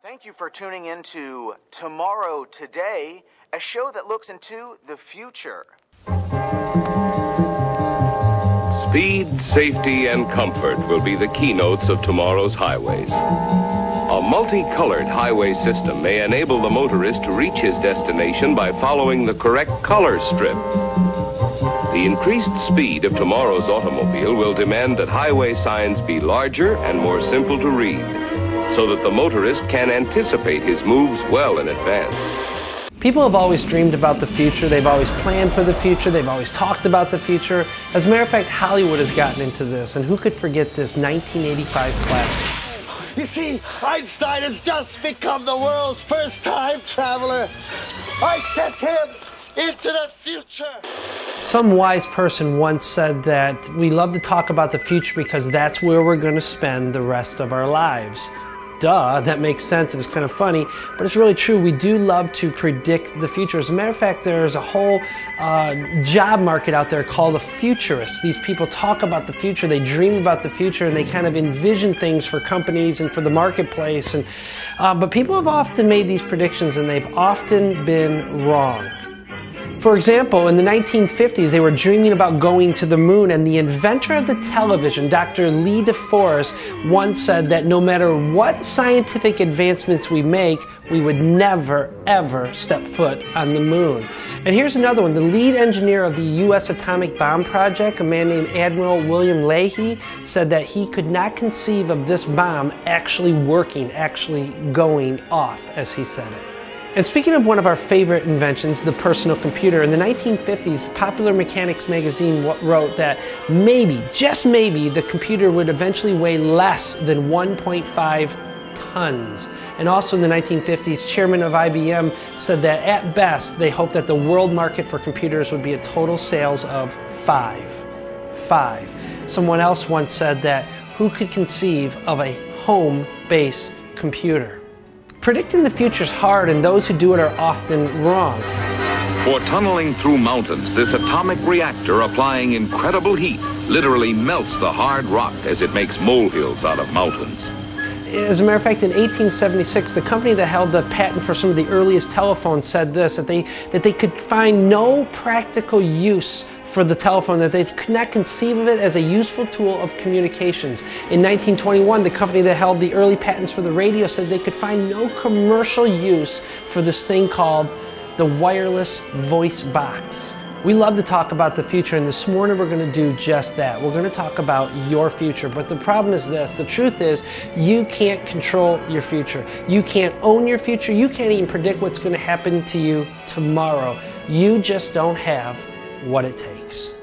Thank you for tuning in to Tomorrow Today, a show that looks into the future. Speed, safety, and comfort will be the keynotes of tomorrow's highways. A multicolored highway system may enable the motorist to reach his destination by following the correct color strip. The increased speed of tomorrow's automobile will demand that highway signs be larger and more simple to read, so that the motorist can anticipate his moves well in advance. People have always dreamed about the future, they've always planned for the future, they've always talked about the future. As a matter of fact, Hollywood has gotten into this, and who could forget this 1985 classic? You see, Einstein has just become the world's first time traveler. I sent him into the future. Some wise person once said that we love to talk about the future because that's where we're going to spend the rest of our lives. Duh, that makes sense. It's kind of funny, but it's really true. We do love to predict the future. As a matter of fact, there's a whole job market out there called a futurist. These people talk about the future, they dream about the future, and they kind of envision things for companies and for the marketplace. But people have often made these predictions, and they've often been wrong. For example, in the 1950s, they were dreaming about going to the moon, and the inventor of the television, Dr. Lee DeForest, once said that no matter what scientific advancements we make, we would never, ever step foot on the moon. And here's another one. The lead engineer of the U.S. atomic bomb project, a man named Admiral William Leahy, said that he could not conceive of this bomb actually working, actually going off, as he said it. And speaking of one of our favorite inventions, the personal computer, in the 1950s, Popular Mechanics magazine wrote that maybe, just maybe, the computer would eventually weigh less than 1.5 tons. And also in the 1950s, chairman of IBM said that at best, they hoped that the world market for computers would be a total sales of 5. Someone else once said that who could conceive of a home-based computer? Predicting the future is hard, and those who do it are often wrong. For tunneling through mountains, this atomic reactor applying incredible heat literally melts the hard rock as it makes molehills out of mountains. As a matter of fact, in 1876, the company that held the patent for some of the earliest telephones said this, that they could find no practical use for the telephone, that they could not conceive of it as a useful tool of communications. In 1921, the company that held the early patents for the radio said they could find no commercial use for this thing called the wireless voice box. We love to talk about the future, and this morning we're going to do just that. We're going to talk about your future, but the problem is this. The truth is, you can't control your future. You can't own your future. You can't even predict what's going to happen to you tomorrow. You just don't have what it takes.